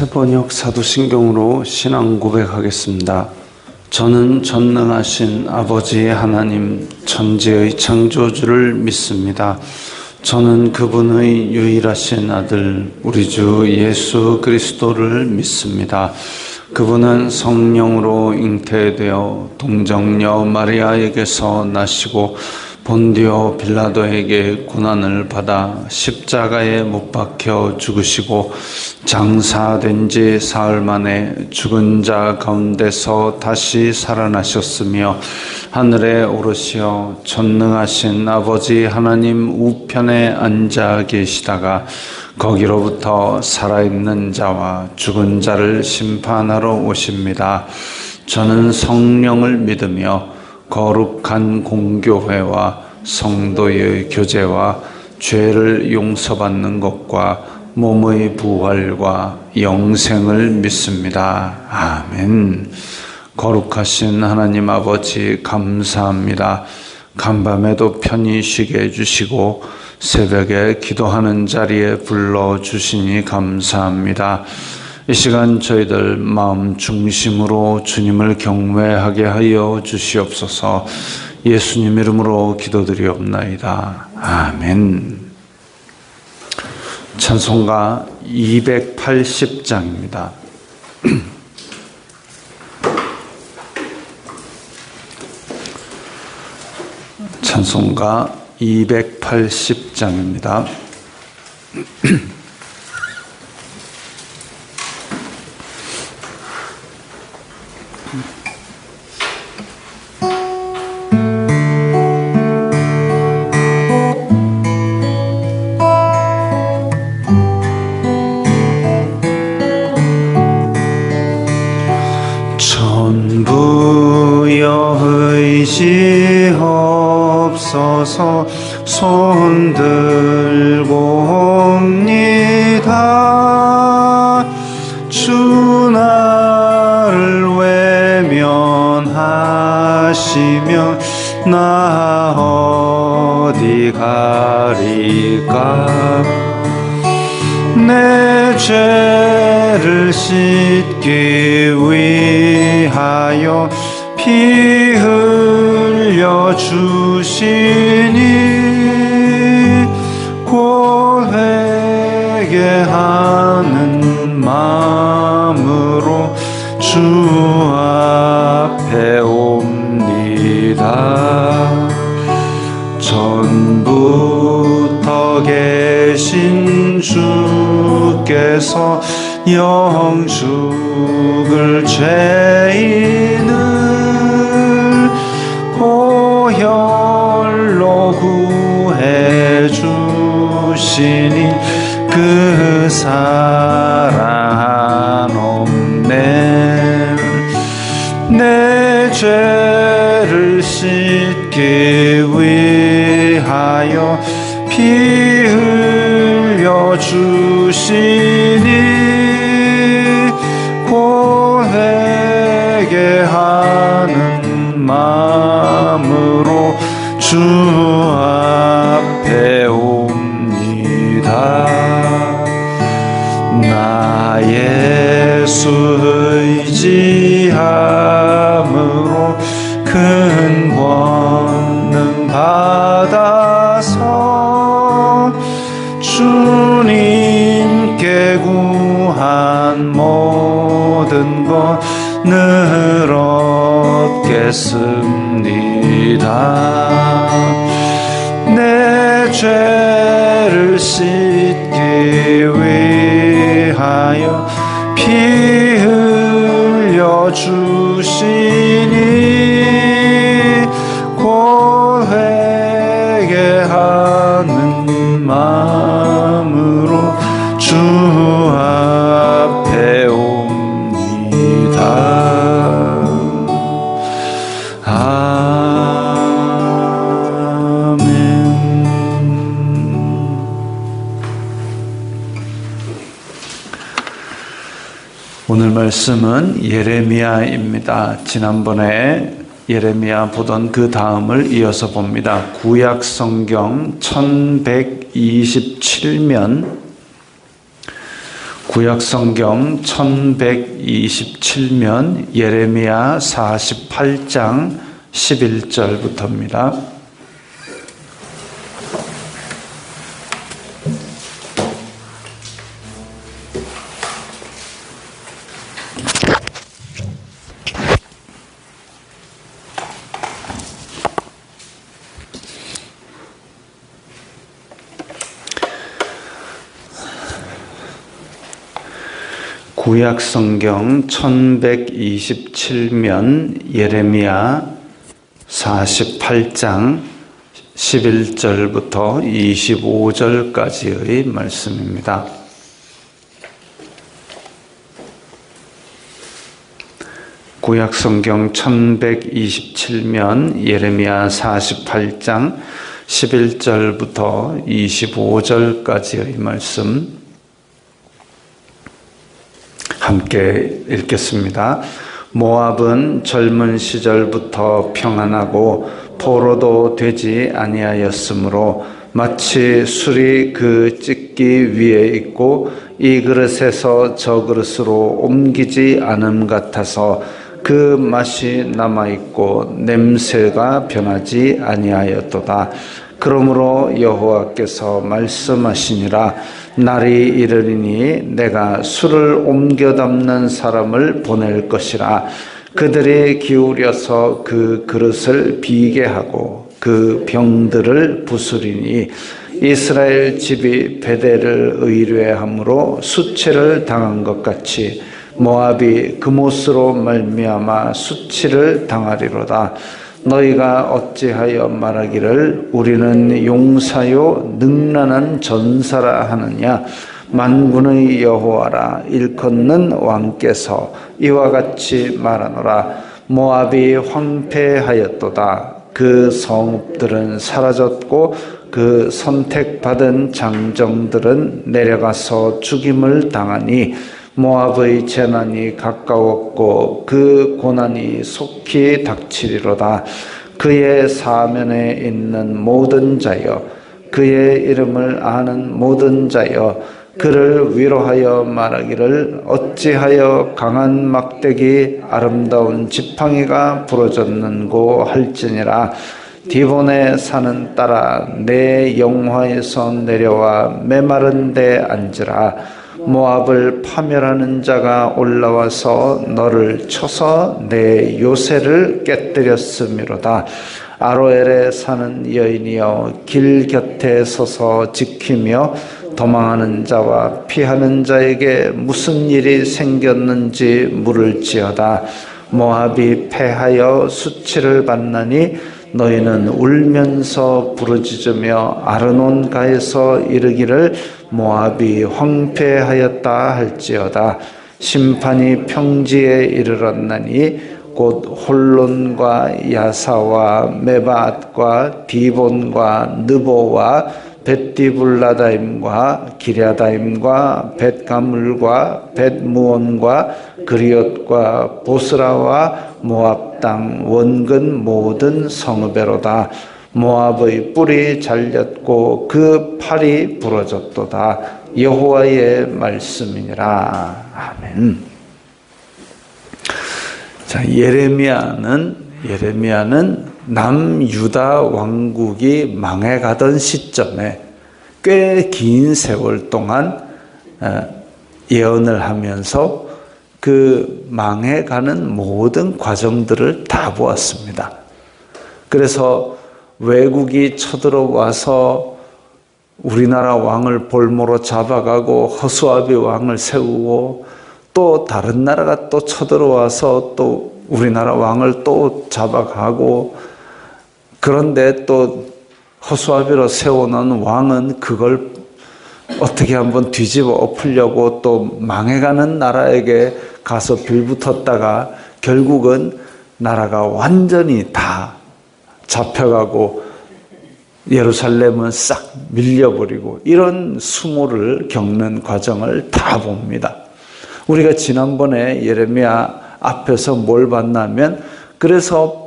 번역 사도신경으로 신앙 고백하겠습니다. 저는 전능하신 아버지 하나님 천지의 창조주를 믿습니다. 저는 그분의 유일하신 아들 우리 주 예수 그리스도를 믿습니다. 그분은 성령으로 잉태되어 동정녀 마리아에게서 나시고 본디오 빌라도에게 고난을 받아 십자가에 못 박혀 죽으시고 장사된 지 사흘 만에 죽은 자 가운데서 다시 살아나셨으며 하늘에 오르시어 전능하신 아버지 하나님 우편에 앉아 계시다가 거기로부터 살아있는 자와 죽은 자를 심판하러 오십니다. 저는 성령을 믿으며 거룩한 공교회와 성도의 교제와 죄를 용서받는 것과 몸의 부활과 영생을 믿습니다. 아멘. 거룩하신 하나님 아버지 감사합니다. 간밤에도 편히 쉬게 해주시고 새벽에 기도하는 자리에 불러주시니 감사합니다. 이 시간 저희들 마음 중심으로 주님을 경외하게 하여 주시옵소서. 예수님 이름으로 기도드리옵나이다. 아멘. 찬송가 280장입니다. 찬송가 280장입니다. 전부여 의지없어서 손 들고 옵니다. 주 나를 외면하시면 나 어디 가리까. 내 죄를 씻기 위하여 피 흘려 주시니 곧 회개하는 마음으로 주 앞에 옵니다. 전부터 계신 주께서 영 죽을 죄인을 보혈로 구해 주시니 그 사랑 없네. 내 죄를 씻기 위하여 피 흘려 주시니 곧 회개하는 마음으로 주 앞에 옵니다. 나 예수 의지함으로 큰 권능 받아서 주님께 구한 모든 것 늘 얻겠습니다. 내 죄를 씻기 위하여 피 흘려 주시니 곧 회개하는 마음으로 주 앞에 옵니다. 오늘 말씀은 예레미야입니다. 지난번에 예레미야 보던 그 다음을 이어서 봅니다. 구약 성경 1127면 구약성경 1127면 예레미야 48장 11절부터입니다. 구약성경 1127면 예레미야 48장 11절부터 25절까지의 말씀입니다. 구약성경 1127면 예레미야 48장 11절부터 25절까지의 말씀 함께 읽겠습니다. 모압은 젊은 시절부터 평안하고 포로도 되지 아니하였으므로 마치 술이 그 찢기 위에 있고 이 그릇에서 저 그릇으로 옮기지 않음 같아서 그 맛이 남아있고 냄새가 변하지 아니하였도다. 그러므로 여호와께서 말씀하시니라. 날이 이르리니 내가 술을 옮겨 담는 사람을 보낼 것이라. 그들이 기울여서 그 그릇을 비게 하고 그 병들을 부수리니 이스라엘 집이 베델을 의뢰함으로 수치를 당한 것 같이 모압이 그못으로 말미암아 수치를 당하리로다. 너희가 어찌하여 말하기를 우리는 용사요 능란한 전사라 하느냐. 만군의 여호와라 일컫는 왕께서 이와 같이 말하노라. 모압이 황폐하였도다. 그 성읍들은 사라졌고 그 선택받은 장정들은 내려가서 죽임을 당하니 모압의 재난이 가까웠고 그 고난이 속히 닥치리로다. 그의 사면에 있는 모든 자여, 그의 이름을 아는 모든 자여, 그를 위로하여 말하기를 어찌하여 강한 막대기 아름다운 지팡이가 부러졌는고 할지니라. 디본의 산은 따라 내 영화에서 내려와 메마른 데 앉으라. 모압을 파멸하는 자가 올라와서 너를 쳐서 내 요새를 깨뜨렸음이로다. 아로엘에 사는 여인이여 길 곁에 서서 지키며 도망하는 자와 피하는 자에게 무슨 일이 생겼는지 물을지어다. 모압이 패하여 수치를 받나니 너희는 울면서 부르짖으며 아르논가에서 이르기를 모압이 황폐하였다 할지어다. 심판이 평지에 이르렀나니 곧 홀론과 야사와 메바앗과 디본과 느보와 벳디불라다임과 기랴다임과 벳가물과 벳무온과 그리옷과 보스라와 모압 땅 원근 모든 성읍에로다. 모압의 뿔이 잘렸고 그 팔이 부러졌도다. 여호와의 말씀이니라. 아멘. 자, 예레미야는 남유다 왕국이 망해가던 시점에 꽤 긴 세월 동안 예언을 하면서 그 망해가는 모든 과정들을 다 보았습니다. 그래서 외국이 쳐들어와서 우리나라 왕을 볼모로 잡아가고 허수아비 왕을 세우고 또 다른 나라가 또 쳐들어와서 또 우리나라 왕을 또 잡아가고, 그런데 또 허수아비로 세워놓은 왕은 그걸 어떻게 한번 뒤집어 엎으려고 또 망해가는 나라에게 가서 빌붙었다가 결국은 나라가 완전히 다 잡혀가고 예루살렘은 싹 밀려버리고 이런 수모를 겪는 과정을 다 봅니다. 우리가 지난번에 예레미야 앞에서 뭘 봤냐면, 그래서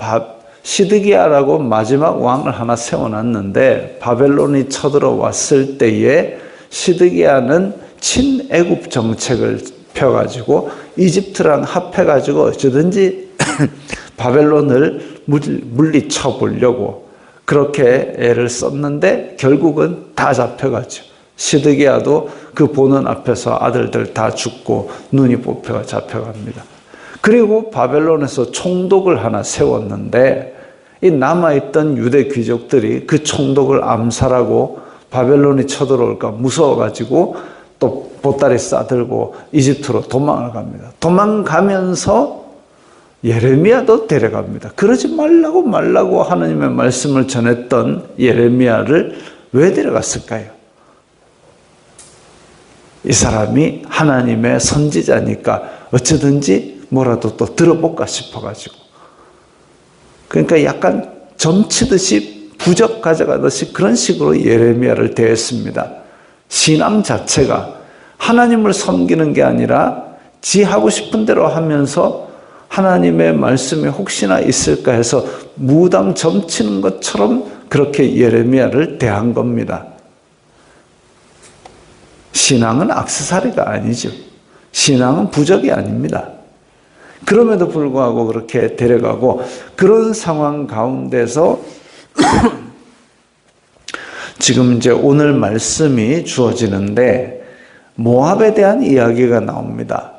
시드기야라고 마지막 왕을 하나 세워놨는데 바벨론이 쳐들어왔을 때에 시드기야는 친애굽 정책을 펴가지고 이집트랑 합해가지고 어쩌든지 바벨론을 물리쳐 보려고 그렇게 애를 썼는데 결국은 다 잡혀가죠. 시드기야도 그 보는 앞에서 아들들 다 죽고 눈이 뽑혀 잡혀갑니다. 그리고 바벨론에서 총독을 하나 세웠는데 이 남아있던 유대 귀족들이 그 총독을 암살하고 바벨론이 쳐들어올까 무서워가지고 또 보따리 싸들고 이집트로 도망을 갑니다. 도망가면서 예레미야도 데려갑니다. 그러지 말라고 하나님의 말씀을 전했던 예레미야를 왜 데려갔을까요? 이 사람이 하나님의 선지자니까 어쩌든지 뭐라도 또 들어볼까 싶어가지고. 그러니까 약간 점치듯이 부적 가져가듯이 그런 식으로 예레미야를 대했습니다. 신앙 자체가 하나님을 섬기는 게 아니라 지 하고 싶은 대로 하면서 하나님의 말씀이 혹시나 있을까 해서 무당 점치는 것처럼 그렇게 예레미야를 대한 겁니다. 신앙은 액세서리가 아니죠. 신앙은 부적이 아닙니다. 그럼에도 불구하고 그렇게 데려가고 그런 상황 가운데서 지금 이제 오늘 말씀이 주어지는데 모압에 대한 이야기가 나옵니다.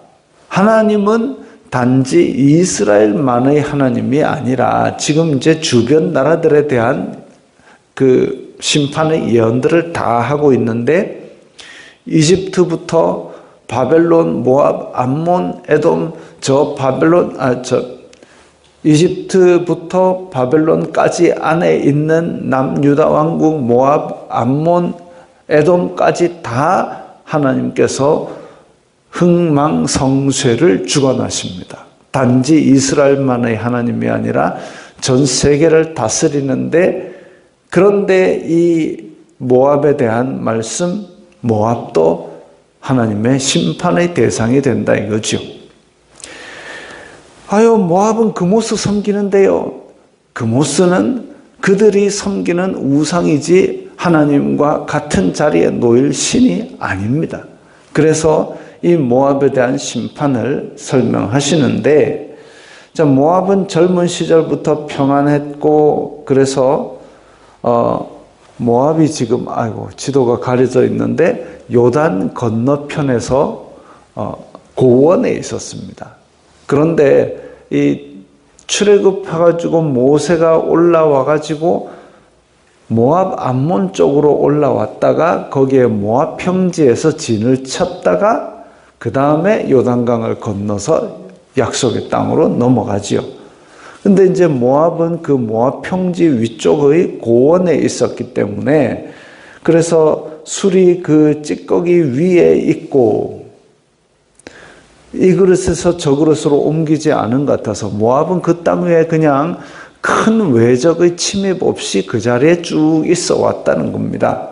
하나님은 단지 이스라엘만의 하나님이 아니라 지금 이제 주변 나라들에 대한 그 심판의 예언들을 다 하고 있는데 이집트부터 바벨론, 모압, 암몬, 에돔, 이집트부터 바벨론까지 안에 있는 남유다 왕국, 모압, 암몬, 에돔까지 다 하나님께서 흥망성쇠를 주관하십니다. 단지 이스라엘만의 하나님이 아니라 전 세계를 다스리는데 그런데 이 모압에 대한 말씀, 모압도 하나님의 심판의 대상이 된다 이거죠. 아유, 모압은 그모스 섬기는데요. 그모스는 그들이 섬기는 우상이지 하나님과 같은 자리에 놓일 신이 아닙니다. 그래서 이 모압에 대한 심판을 설명하시는데, 자, 모압은 젊은 시절부터 평안했고, 그래서 모압이 지금 지도가 가려져 있는데 요단 건너편에서 고원에 있었습니다. 그런데 이 출애굽해가지고 모세가 올라와가지고 모압 암몬 쪽으로 올라왔다가 거기에 모압 평지에서 진을 쳤다가 그 다음에 요단강을 건너서 약속의 땅으로 넘어가지요. 근데 이제 모압은 그 모압 평지 위쪽의 고원에 있었기 때문에 그래서 술이 그 찌꺼기 위에 있고 이 그릇에서 저 그릇으로 옮기지 않은 것 같아서 모압은 그 땅 위에 그냥 큰 외적의 침입 없이 그 자리에 쭉 있어 왔다는 겁니다.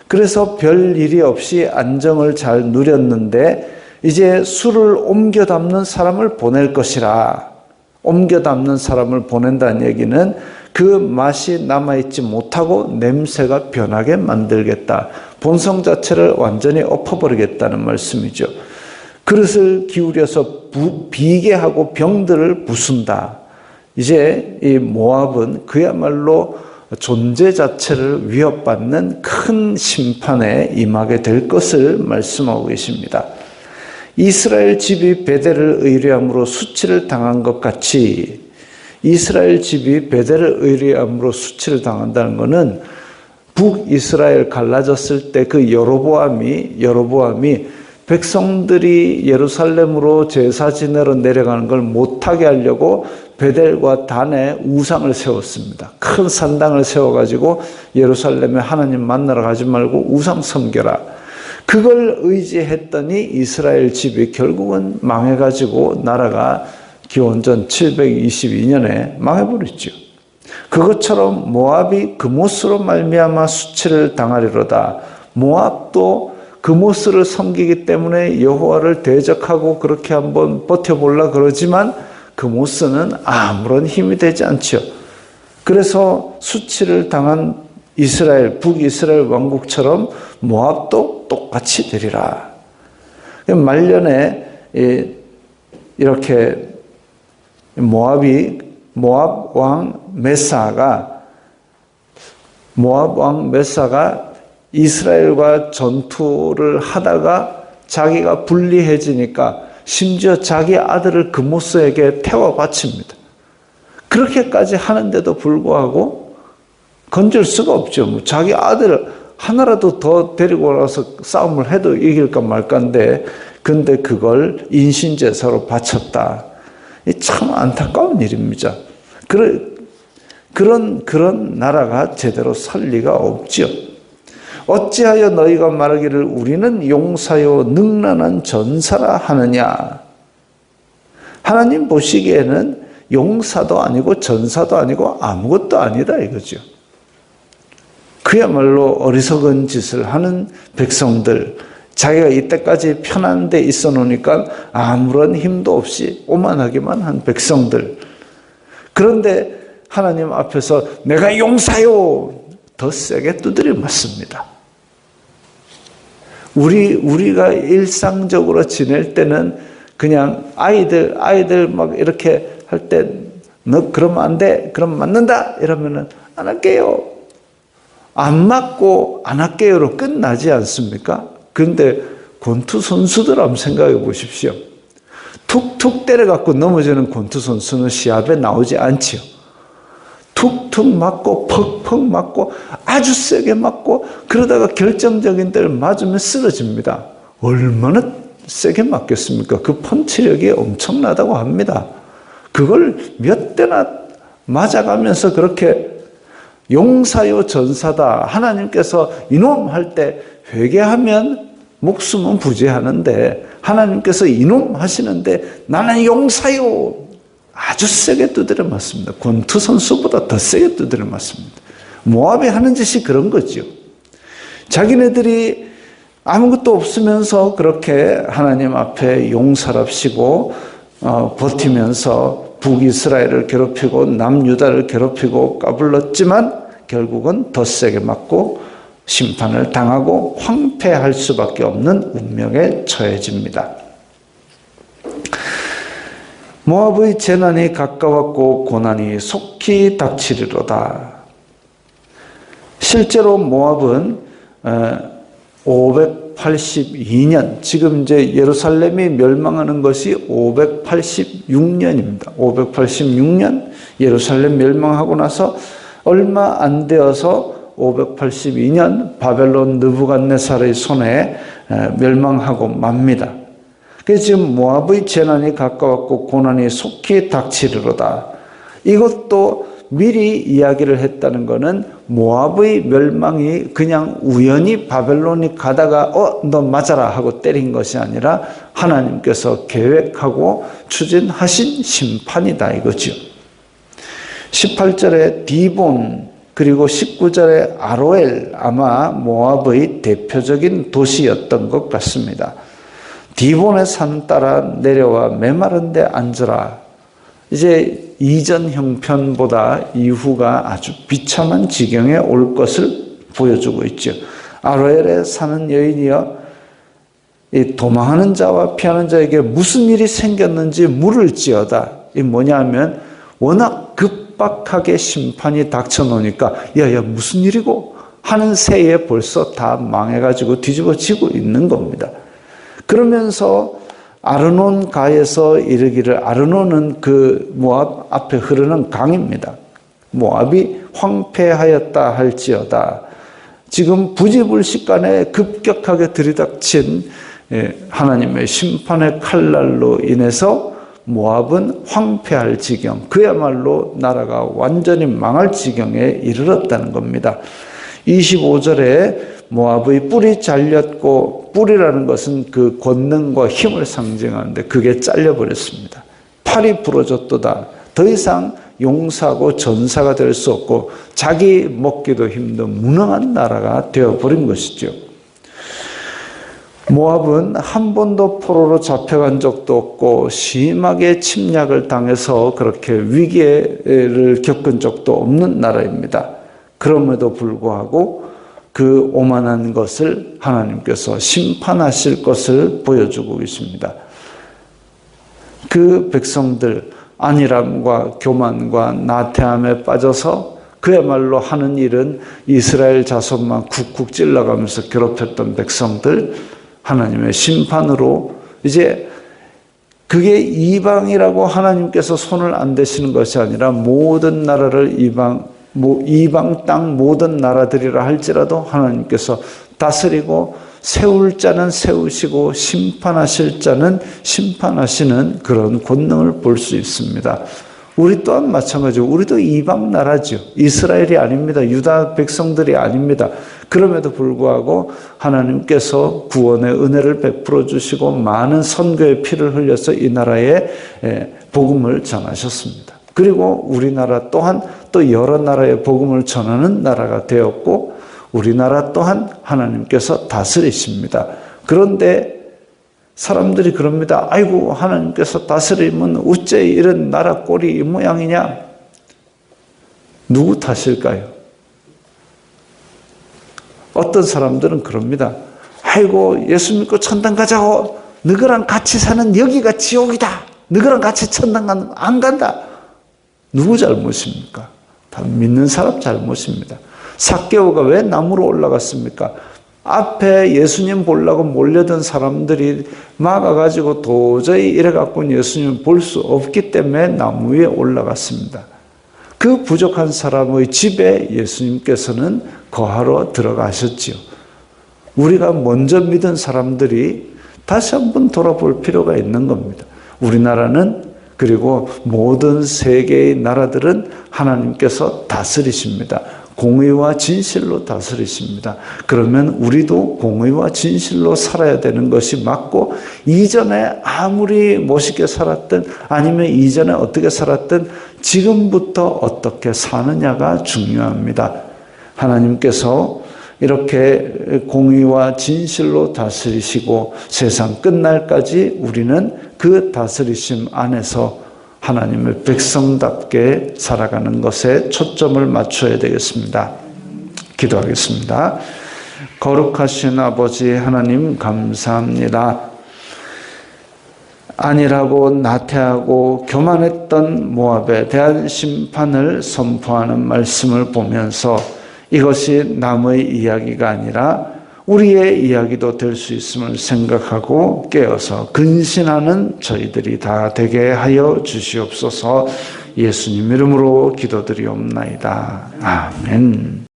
그래서 별 일이 없이 안정을 잘 누렸는데 이제 술을 옮겨 담는 사람을 보낼 것이라. 옮겨 담는 사람을 보낸다는 얘기는 그 맛이 남아있지 못하고 냄새가 변하게 만들겠다. 본성 자체를 완전히 엎어버리겠다는 말씀이죠. 그릇을 기울여서 비게 하고 병들을 부순다. 이제 이 모압은 그야말로 존재 자체를 위협받는 큰 심판에 임하게 될 것을 말씀하고 계십니다. 이스라엘 집이 베델을 의뢰함으로 수치를 당한 것 같이 이스라엘 집이 베델을 의뢰함으로 수치를 당한다는 것은 북이스라엘 갈라졌을 때 그 여로보암이 백성들이 예루살렘으로 제사 지내러 내려가는 걸 못하게 하려고 베델과 단에 우상을 세웠습니다. 큰 산당을 세워가지고 예루살렘에 하나님 만나러 가지 말고 우상 섬겨라. 그걸 의지했더니 이스라엘 집이 결국은 망해가지고 나라가 기원전 722년에 망해버렸죠. 그것처럼 모압이 그모스로 말미암아 수치를 당하리로다. 모압도 그모스를 섬기기 때문에 여호와를 대적하고 그렇게 한번 버텨보려 그러지만 그모스는 아무런 힘이 되지 않죠. 그래서 수치를 당한 북이스라엘 왕국처럼 모압도 똑같이 되리라. 말년에 이렇게 모압 왕 메사가 이스라엘과 전투를 하다가 자기가 불리해지니까 심지어 자기 아들을 그모스에게 태워 바칩니다. 그렇게까지 하는데도 불구하고 건질 수가 없죠. 자기 아들을 하나라도 더 데리고 와서 싸움을 해도 이길까 말까인데, 근데 그걸 인신제사로 바쳤다. 참 안타까운 일입니다. 그런 나라가 제대로 설 리가 없죠. 어찌하여 너희가 말하기를 우리는 용사요 능란한 전사라 하느냐. 하나님 보시기에는 용사도 아니고 전사도 아니고 아무것도 아니다 이거죠. 그야말로 어리석은 짓을 하는 백성들, 자기가 이때까지 편한 데 있어 놓으니까 아무런 힘도 없이 오만하기만 한 백성들. 그런데 하나님 앞에서 내가 용사요, 더 세게 두드려 맞습니다. 우리가 일상적으로 지낼 때는 그냥 아이들 막 이렇게 할 때 너 그러면 안 돼, 그럼 맞는다 이러면은 안 할게요. 안 맞고 안 할게요로 끝나지 않습니까? 근데 권투 선수들 한번 생각해 보십시오. 툭툭 때려갖고 넘어지는 권투 선수는 시합에 나오지 않지요. 툭툭 맞고 퍽퍽 맞고 아주 세게 맞고 그러다가 결정적인 때를 맞으면 쓰러집니다. 얼마나 세게 맞겠습니까? 그 펀치력이 엄청나다고 합니다. 그걸 몇 대나 맞아가면서 그렇게 용사요 전사다. 하나님께서 이놈 할 때 회개하면 목숨은 부재하는데 하나님께서 이놈 하시는데 나는 용사요. 아주 세게 두드려 맞습니다. 권투 선수보다 더 세게 두드려 맞습니다. 모압이 하는 짓이 그런 거죠. 자기네들이 아무것도 없으면서 그렇게 하나님 앞에 용사랍시고 버티면서 북이스라엘을 괴롭히고 남유다를 괴롭히고 까불렀지만 결국은 더 세게 맞고 심판을 당하고 황폐할 수밖에 없는 운명에 처해집니다. 모압의 재난이 가까웠고 고난이 속히 닥치리로다. 실제로 모압은 582년, 지금 이제 예루살렘이 멸망하는 것이 586년입니다. 586년 예루살렘 멸망하고 나서 얼마 안 되어서 582년 바벨론 느부갓네살의 손에 멸망하고 맙니다. 그래서 지금 모압의 재난이 가까웠고 고난이 속히 닥치리로다. 이것도 미리 이야기를 했다는 것은 모압의 멸망이 그냥 우연히 바벨론이 가다가 너 맞아라 하고 때린 것이 아니라 하나님께서 계획하고 추진하신 심판이다 이거죠. 18절에 디본 그리고 19절에 아로엘, 아마 모압의 대표적인 도시였던 것 같습니다. 디본의 산 따라 내려와 메마른 데 앉으라. 이제 이전 형편보다 이후가 아주 비참한 지경에 올 것을 보여주고 있죠. 아로엘에 사는 여인이여, 이 도망하는 자와 피하는 자에게 무슨 일이 생겼는지 물을지어다. 이 뭐냐면 워낙 급박하게 심판이 닥쳐놓으니까 야야 무슨 일이고 하는 새에 벌써 다 망해가지고 뒤집어지고 있는 겁니다. 그러면서 아르논 가에서 이르기를, 아르논은 그 모압 앞에 흐르는 강입니다. 모압이 황폐하였다 할지어다. 지금 부지불식간에 급격하게 들이닥친 하나님의 심판의 칼날로 인해서 모압은 황폐할 지경, 그야말로 나라가 완전히 망할 지경에 이르렀다는 겁니다. 25절에 모압의 뿔이 잘렸고, 뿔이라는 것은 그 권능과 힘을 상징하는데 그게 잘려버렸습니다. 팔이 부러졌도다. 더 이상 용사고 전사가 될 수 없고 자기 먹기도 힘든 무능한 나라가 되어버린 것이죠. 모압은 한 번도 포로로 잡혀간 적도 없고 심하게 침략을 당해서 그렇게 위기를 겪은 적도 없는 나라입니다. 그럼에도 불구하고 그 오만한 것을 하나님께서 심판하실 것을 보여주고 계십니다. 그 백성들 안일함과 교만과 나태함에 빠져서 그야말로 하는 일은 이스라엘 자손만 쿡쿡 찔러가면서 괴롭혔던 백성들, 하나님의 심판으로 이제 그게 이방이라고 하나님께서 손을 안 대시는 것이 아니라 모든 나라를 이방 땅 모든 나라들이라 할지라도 하나님께서 다스리고 세울 자는 세우시고 심판하실 자는 심판하시는 그런 권능을 볼 수 있습니다. 우리 또한 마찬가지로 우리도 이방 나라죠. 이스라엘이 아닙니다. 유다 백성들이 아닙니다. 그럼에도 불구하고 하나님께서 구원의 은혜를 베풀어 주시고 많은 선교의 피를 흘려서 이 나라에 복음을 전하셨습니다. 그리고 우리나라 또한 또 여러 나라의 복음을 전하는 나라가 되었고 우리나라 또한 하나님께서 다스리십니다. 그런데 사람들이 그럽니다. 아이고 하나님께서 다스리면 어째 이런 나라 꼴이 이 모양이냐? 누구 탓일까요? 어떤 사람들은 그럽니다. 아이고 예수 믿고 천당 가자고 너희랑 같이 사는 여기가 지옥이다. 너희랑 같이 천당 안 간다. 누구 잘못입니까? 다 믿는 사람 잘못입니다. 삭개오가 왜 나무로 올라갔습니까? 앞에 예수님 보려고 몰려든 사람들이 막아가지고 도저히 이래갖고는 예수님을 볼 수 없기 때문에 나무 위에 올라갔습니다. 그 부족한 사람의 집에 예수님께서는 거하러 들어가셨지요. 우리가 먼저 믿은 사람들이 다시 한번 돌아볼 필요가 있는 겁니다. 우리나라는 그리고 모든 세계의 나라들은 하나님께서 다스리십니다. 공의와 진실로 다스리십니다. 그러면 우리도 공의와 진실로 살아야 되는 것이 맞고 이전에 아무리 멋있게 살았든 아니면 이전에 어떻게 살았든 지금부터 어떻게 사느냐가 중요합니다. 하나님께서 이렇게 공의와 진실로 다스리시고 세상 끝날까지 우리는 그 다스리심 안에서 하나님의 백성답게 살아가는 것에 초점을 맞춰야 되겠습니다. 기도하겠습니다. 거룩하신 아버지 하나님 감사합니다. 안일하고 나태하고 교만했던 모압에 대한 심판을 선포하는 말씀을 보면서 이것이 남의 이야기가 아니라 우리의 이야기도 될 수 있음을 생각하고 깨어서 근신하는 저희들이 다 되게 하여 주시옵소서. 예수님 이름으로 기도드리옵나이다. 아멘.